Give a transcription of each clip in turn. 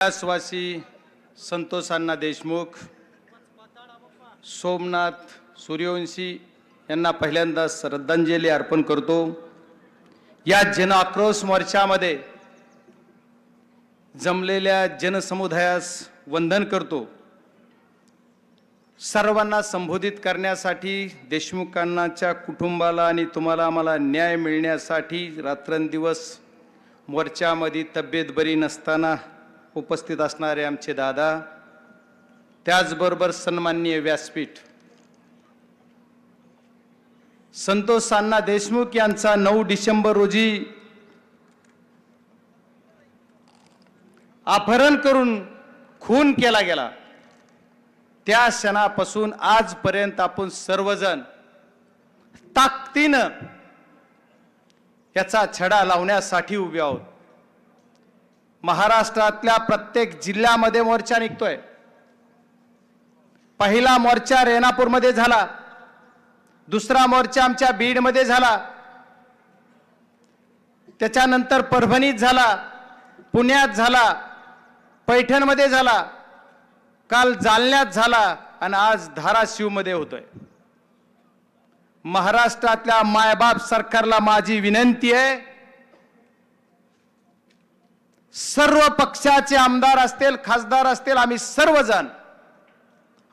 कैलासवासी संतोष अण्णा देशमुख, सोमनाथ सूर्यवंशी यांना पहिल्यांदा श्रद्धांजली अर्पण करतो। या जन आक्रोश मोर्चामध्ये जमलेल्या जनसमुदायास वंदन करतो। सर्वांना संबोधित करण्यासाठी, देशमुखांच्या कुटुंबाला आणि तुम्हाला आम्हाला न्याय मिळण्यासाठी रात्रंदिवस मोर्चामध्ये तब्येत बरी नसताना उपस्थित असणारे आमचे दादा, त्याचबरोबर सन्माननीय व्यासपीठ संतोष अण्णा देशमुख यांचा 9 डिसेंबर रोजी अपहरण करून खून केला गेला। त्या क्षणापासून आजपर्यंत आपण सर्वजण ताकदीने याचा छडा लावण्यासाठी उभे आहोत। महाराष्ट्रातल्या प्रत्येक जिल्ह्यामध्ये मोर्चा निघतोय। पहिला मोर्चा रेणापूरमध्ये झाला, दुसरा मोर्चा आमच्या बीडमध्ये झाला, त्याच्यानंतर परभणीत झाला, पुण्यात झाला, पैठणमध्ये झाला, काल जालन्यात झाला आणि आज धाराशिवमध्ये होतोय। महाराष्ट्रातल्या मायबाप सरकारला माझी विनंती आहे, सर्व पक्षाचे आमदार असतील, खासदार असतील, आम्ही सर्वजण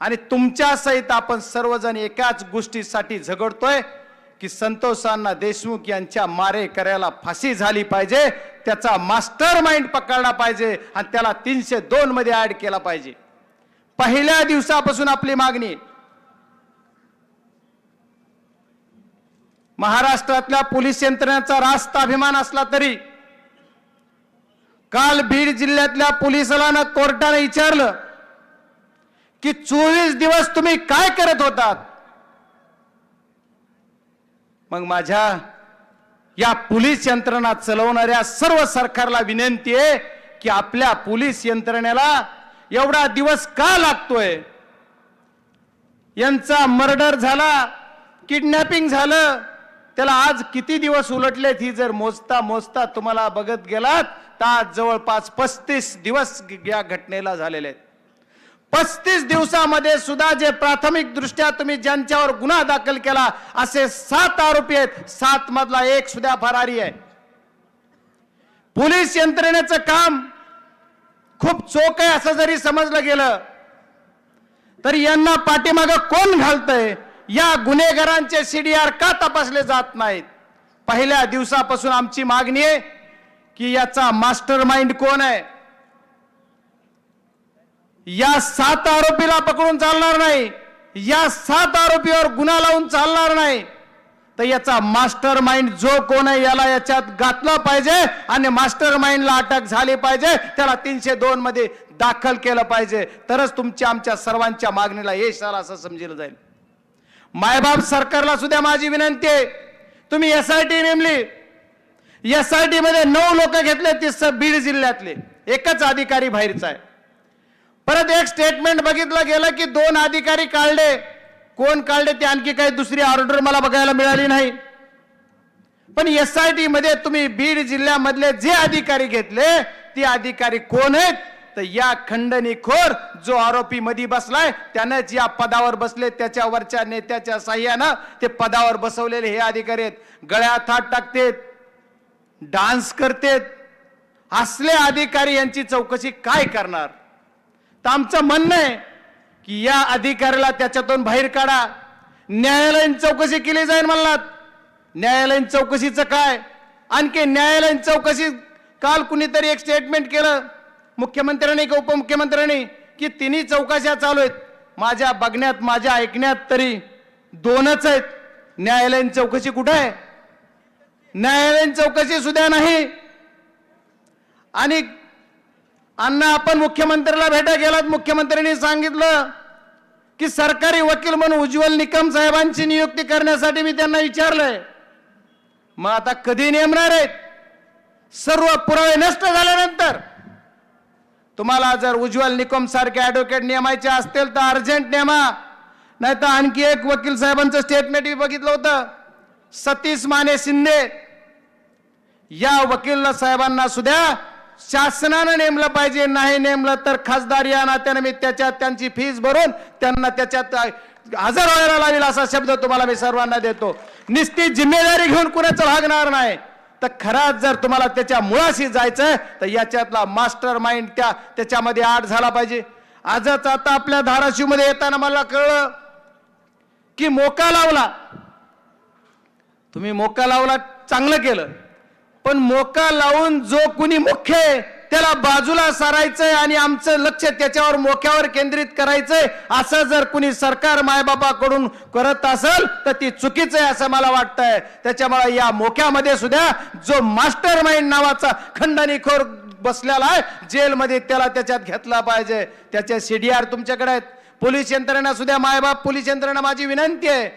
आणि तुमच्या सहित आपण सर्वजण एकाच गोष्टीसाठी झगडतोय की संतोष अण्णा देशमुख यांच्या मारेकऱ्याला फाशी झाली पाहिजे, त्याचा मास्टर माइंड पकडला पाहिजे आणि त्याला 302 मध्ये ऍड केला पाहिजे। पहिल्या दिवसापासून आपली मागणी। महाराष्ट्रातल्या पोलीस यंत्रणेचा रास्त अभिमान असला तरी काल बीड जिल्ह्यातल्या पोलिसांना कोर्टाने विचारलं की 24 दिवस तुम्ही काय करत होतात। मग माझ्या या पोलीस यंत्रणा चालवणाऱ्या सर्व सरकारला विनंती आहे की आपल्या पोलीस यंत्रणेला एवढा दिवस का लागतोय। यांचा मर्डर झाला, किडनॅपिंग झालं, त्याला आज किती दिवस उलटलेत ही जर मोजता मोजता तुम्हाला बघत गेलात तर आज जवळपास 35 दिवस या घटनेला झालेले आहेत। 35 दिवसामध्ये सुद्धा जे प्राथमिक दृष्ट्या तुम्ही ज्यांच्यावर गुन्हा दाखल केला असे 7 आरोपी आहेत, 7 मधला एक सुद्धा फरारी आहे। पोलीस यंत्रणेचं काम खूप चोख आहे असं जरी समजलं गेलं तरी यांना पाठीमागे कोण घालतंय, या गुन्हेगारांचे सीडीआर का तपासले जात नाहीत। पहिल्या दिवसापासून आमची मागणी आहे की याचा मास्टर माइंड कोण आहे। या 7 आरोपीला पकडून चालणार नाही, या 7 आरोपीवर गुन्हा लावून चालणार नाही, तर याचा मास्टर माइंड जो कोण आहे याला याच्यात घातलं पाहिजे आणि मास्टर माइंडला अटक झाली पाहिजे, त्याला 302 मध्ये दाखल केलं पाहिजे, तरच तुमच्या आमच्या सर्वांच्या मागणीला यश आलं असं समजलं जाईल। मायबाप सरकारला सुद्धा माझी विनंती आहे, तुम्ही एसआयटी नेमली, एसआयटी मध्ये 9 लोक घेतले, ते बीड जिल्ह्यातले, एकच अधिकारी बाहेरचा आहे। परत एक स्टेटमेंट बघितलं गेलं की 2 अधिकारी काढले, कोण काढले ते आणखी काही दुसरी ऑर्डर मला बघायला मिळाली नाही। पण एसआयटी मध्ये तुम्ही बीड जिल्ह्यामधले जे अधिकारी घेतले ते अधिकारी कोण आहेत, तर या खंडणीखोर जो आरोपी मध्ये बसलाय त्यानेच या पदावर बसले, त्याच्यावरच्या नेत्याच्या साह्यानं ते पदावर बसवलेले हे अधिकारी आहेत। गळ्यात हात टाकतेत, डान्स करतेत, असले अधिकारी यांची चौकशी काय करणार। तर आमचं म्हणणं आहे की या अधिकाऱ्याला त्याच्यातून बाहेर काढा, न्यायालयीन चौकशी केली जाईल म्हणलात, न्यायालयीन चौकशीचं काय। आणखी न्यायालयीन चौकशी काल कुणीतरी एक स्टेटमेंट केलं मुख्यमंत्र्यांनी की उपमुख्यमंत्र्यांनी की 3 चौकशा चालू आहेत। माझ्या बघण्यात, माझ्या ऐकण्यात तरी 2च आहेत। न्यायालयीन चौकशी कुठे आहे? न्यायालयीन चौकशी सुद्धा नाही। आणि अण्णा आपण मुख्यमंत्र्याला भेटा गेलात, मुख्यमंत्र्यांनी सांगितलं की सरकारी वकील म्हणून उज्ज्वल निकम साहेबांची नियुक्ती करण्यासाठी मी त्यांना विचारलंय। मग आता कधी नेमणार आहेत? सर्व पुरावे नष्ट झाल्यानंतर। तुम्हाला जर उज्ज्वल निकम सारखे ऍडव्होकेट नेमायचे असतील तर अर्जंट नेमा, नाही तर आणखी एक वकील साहेबांचं स्टेटमेंट बघितलं होतं, सतीश माने शिंदे, या वकील साहेबांना सुद्धा शासनानं नेमलं पाहिजे, नाही नेमलं तर खासदार या नात्याने मी त्याच्यात त्यांची फीस भरून त्यांना त्याच्यात हजर व्हायला लावेल असा शब्द तुम्हाला मी सर्वांना देतो. निश्चित जिम्मेदारी घेऊन कुणाचं भागणार नाही. तर खराच जर तुम्हाला त्याच्या मुळाशी जायचंय तर याच्यातला मास्टर माइंड त्याच्यामध्ये आड झाला पाहिजे. आजच आता आपल्या धाराशिव मध्ये येताना मला कळलं की मोका लावला, तुम्ही मोका लावला चांगलं केलं, पण मोका लावून जो कुणी मुख्य आहे त्याला बाजूला सारायचंय आणि आमचं लक्ष त्याच्यावर मोक्यावर केंद्रित करायचंय असं जर कुणी सरकार मायबापाकडून करत असेल तर ती चुकीचं आहे असं मला वाटतंय. त्याच्यामुळे या मोक्यामध्ये सुद्धा जो मास्टर माइंड नावाचा खंडणीखोर बसलेला आहे जेलमध्ये त्याला त्याच्यात घेतला पाहिजे. त्याचे सीडीआर तुमच्याकडे आहेत. पोलीस यंत्रणा सुद्धा मायबाप पोलीस यंत्रणा माझी विनंती आहे,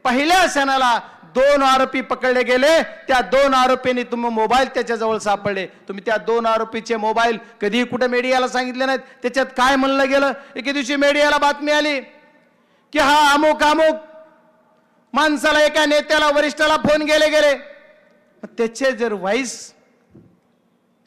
पहिल्या क्षणाला 2 आरोपी पकडले गेले, त्या 2 आरोपींनी तुम्ही मोबाईल त्याच्याजवळ सापडले. तुम्ही त्या 2 आरोपीचे मोबाईल कधी कुठे मीडियाला सांगितले नाहीत. त्याच्यात काय म्हणलं गेलं, एके दिवशी मीडियाला बातमी आली की हा अमुक अमुक माणसाला एका नेत्याला वरिष्ठाला फोन गेले. त्याचे जर व्हॉइस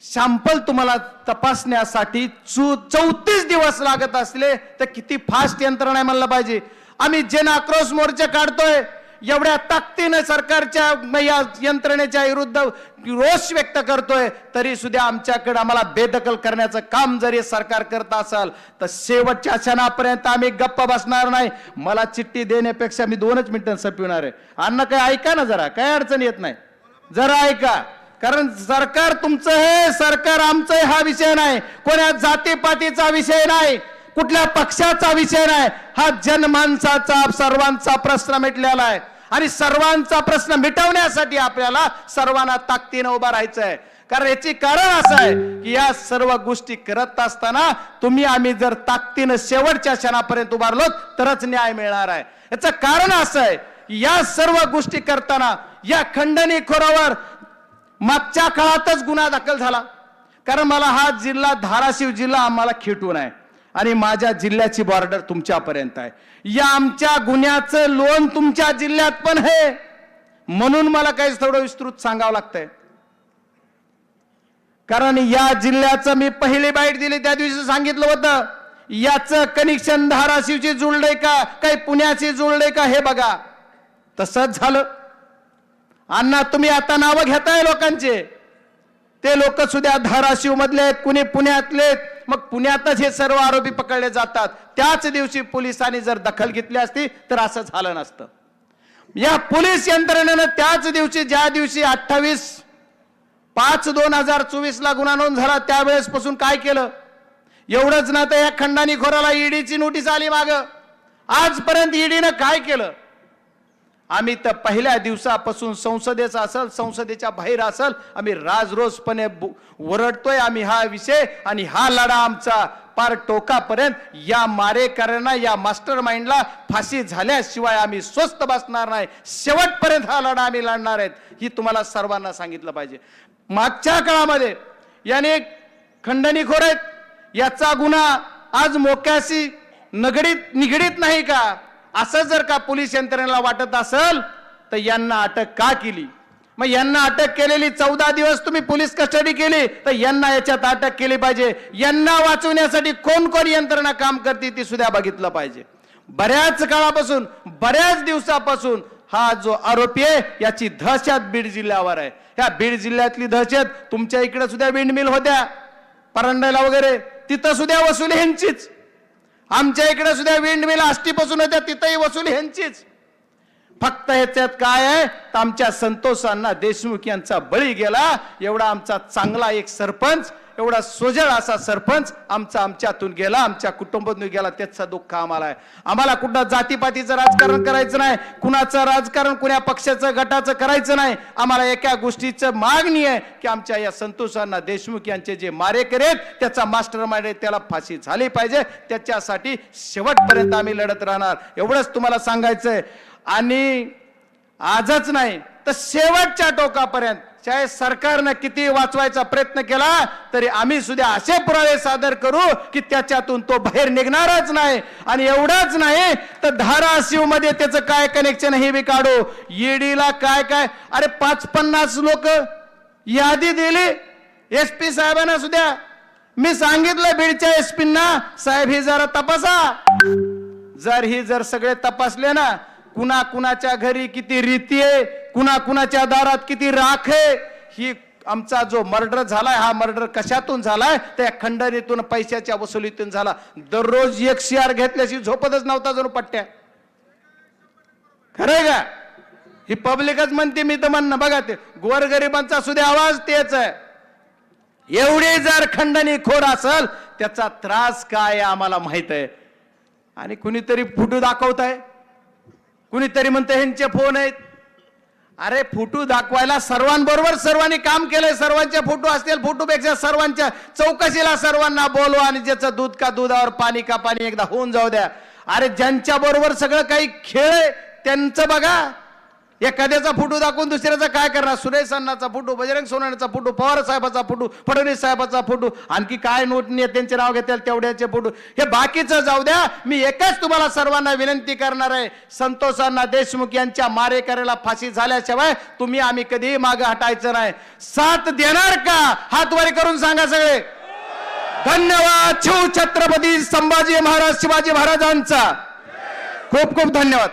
सॅम्पल तुम्हाला तपासण्यासाठी 34 दिवस लागत असले तर किती फास्ट यंत्रणा आहे म्हणलं पाहिजे. आम्ही जन आक्रोश मोर्चा काढतोय, एवढ्या ताकदीने सरकारच्या या यंत्रणेच्या विरुद्ध रोष व्यक्त करतोय, तरी सुद्धा आमच्याकडे आम्हाला बेदखल करण्याचं काम जरी सरकार करत असेल तर शेवटच्या क्षणापर्यंत आम्ही गप्प बसणार नाही. मला चिठ्ठी देण्यापेक्षा मी 2च मिनिटांत संपविणार आहे. अण्णा काय ऐका ना जरा, काय अडचण येत नाही, जरा ऐका. कारण सरकार तुमचं आहे, सरकार आमचं आहे हा विषय नाही, कोणा जातीपातीचा विषय नाही, कुठल्या पक्षाचा विषय नाही, हा जनमानसाचा सर्वांचा प्रश्न मिटलेला आहे. आणि सर्वांचा प्रश्न मिटवण्यासाठी आपल्याला सर्वांना ताकदीने उभा राहायचं आहे. कारण याची कारण असं आहे की या सर्व गोष्टी करत असताना तुम्ही आम्ही जर ताकदीने शेवटच्या क्षणापर्यंत उभारलो तरच न्याय मिळणार आहे. याचं कारण असं आहे की या सर्व गोष्टी करताना या खंडणीखोरावर मागच्या काळातच गुन्हा दाखल झाला. कारण मला हा जिल्हा धाराशिव जिल्हा आम्हाला खेटून आहे आणि माझ्या जिल्ह्याची बॉर्डर तुमच्यापर्यंत आहे. या आमच्या गुन्ह्याचं लोन तुमच्या जिल्ह्यात पण आहे, म्हणून मला काही थोडं विस्तृत सांगावं लागतंय. कारण या जिल्ह्याचं मी पहिली बाईट दिली त्या दिवशी सांगितलं होतं याचं कनेक्शन धाराशिवची जुळलंय का काही पुण्याची जुळलंय का हे बघा. तसंच झालं. अण्णा तुम्ही आता नावं घेताय लोकांचे, ते लोक सुद्धा धाराशिव मधले आहेत, कुणी पुण्यातले, मग पुण्यातच हे सर्व आरोपी पकडले जातात. त्याच दिवशी पोलिसांनी जर दखल घेतली असती तर असं झालं नसतं. या पोलीस यंत्रणेनं त्याच दिवशी ज्या दिवशी 28/5/2024 ला गुन्हा नोंद झाला त्यावेळेस पासून काय केलं, एवढंच ना तर या खंडणीखोराला ईडीची नोटीस आली माग. आजपर्यंत ईडीनं काय केलं, आम्ही तर पहिल्या दिवसापासून संसदेचा असेल संसदेच्या बाहेर असेल आम्ही राजरोसपणे ओरडतोय आम्ही हा विषय आणि हा लढा आमचा पार टोकापर्यंत. या मारेकऱ्यांना या मास्टर माइंडला फाशी झाल्याशिवाय आम्ही स्वस्थ बसणार नाही. शेवटपर्यंत हा लढा आम्ही लढणार आहेत ही तुम्हाला सर्वांना सांगितलं पाहिजे. मागच्या काळामध्ये याने खंडणीखोर आहेत, याचा गुन्हा आज मोक्याशी निगडीत नाही का असं जर का पोलीस यंत्रणेला वाटत असेल तर यांना अटक का केली. मग यांना अटक केलेली 14 दिवस तुम्ही पोलीस कस्टडी केली तर यांना याच्यात अटक केली पाहिजे. यांना वाचवण्यासाठी कोण कोण यंत्रणा काम करते ती सुद्धा बघितलं पाहिजे. बऱ्याच काळापासून बऱ्याच दिवसापासून हा जो आरोपी आहे याची दहशत बीड जिल्ह्यावर आहे. ह्या बीड जिल्ह्यातली दहशत तुमच्या इकडे सुद्धा विंडमिल होत्या परंड्याला वगैरे, तिथं सुद्धा वसुली ह्यांचीच. आमच्या इकडे सुद्धा विंडमिल आष्टीपासून होत्या तिथंही वसुली ह्यांचीच. फक्त ह्याच्यात काय आहे तर आमच्या संतोषांना देशमुख यांचा बळी गेला. एवढा आमचा चांगला एक सरपंच, एवढा सोजळ असा सरपंच आमच्यातून गेला, आमच्या कुटुंबातून गेला. त्याचं दुःख आम्हाला आहे. आम्हाला कुठं जातीपातीचं राजकारण करायचं नाही, कुणाचं राजकारण कुण्या पक्षाचं गटाचं करायचं नाही. आम्हाला एका गोष्टीचं मागणी आहे की आमच्या या संतोषांना देशमुख यांचे जे मारेकरी आहेत त्याचा मास्टर माइंड आहे त्याला फाशी झाली पाहिजे. त्याच्यासाठी शेवटपर्यंत आम्ही लढत राहणार एवढंच तुम्हाला सांगायचंय. आणि आजच नाही तर शेवटच्या टोकापर्यंत चाहे सरकारने किती वाचवायचा प्रयत्न केला तरी आम्ही सुद्धा असे पुरावे सादर करू की त्याच्यातून तो बाहेर निघणारच नाही. आणि एवढंच नाही तर धाराशिव मध्ये त्याचं काय कनेक्शन हे बी काढू. ईडीला काय काय, अरे 50 लोक यादी दिली एसपी साहेबांना सुद्धा मी सांगितलं बीडच्या एसपींना, साहेब ही जरा तपासा. जर सगळे तपासले ना, कुणा कुणाच्या घरी किती रीती आहे, कुणा कुणाच्या दारात किती राख आहे, ही आमचा जो मर्डर झालाय हा मर्डर कशातून झालाय, त्या खंडणीतून पैशाच्या वसुलीतून झाला. दररोज 1 CR घेतल्याशी झोपतच नव्हता जणू पट्ट्या. खरंय का? ही पब्लिकच म्हणते, मी तर म्हणणं बघा ते गोरगरिबांचा सुद्धा आवाज तेच आहे. एवढी जर खंडणी खोर असेल त्याचा त्रास काय आम्हाला माहित आहे. आणि कुणीतरी फोटो दाखवत आहे, कुणीतरी म्हणते ह्यांचे फोन आहेत. अरे फोटो दाखवायला सर्वांबरोबर सर्वांनी काम केलंय, सर्वांचे फोटो असतील, फोटोपेक्षा सर्वांच्या चौकशीला सर्वांना बोलवा आणि ज्याचं दूध का दुधावर पाणी का पाणी एकदा होऊन जाऊ द्या. अरे ज्यांच्या बरोबर सगळं काही खेळ आहे त्यांचं बघा. एखाद्याचा फोटो दाखवून दुसऱ्याचा काय करणार? सुरेश अण्णाचा फोटो, बजरंग सोनवणेचा फोटो, पवार साहेबाचा फोटो, फडणवीस साहेबाचा फोटो, आणखी काय नोट नेत्यांचे नाव घेतील तेवढ्याचे फोटो, हे बाकीचं जाऊ द्या. मी एकच तुम्हाला सर्वांना विनंती करणार आहे, संतोष अण्णा देशमुख यांच्या मारेकऱ्याला फाशी झाल्याशिवाय तुम्ही आम्ही कधीही मागे हटायचं नाही. साथ देणार का? हात वर करून सांगा सगळे. धन्यवाद. शिव छत्रपती संभाजी महाराज शिवाजी महाराजांचा खूप खूप धन्यवाद.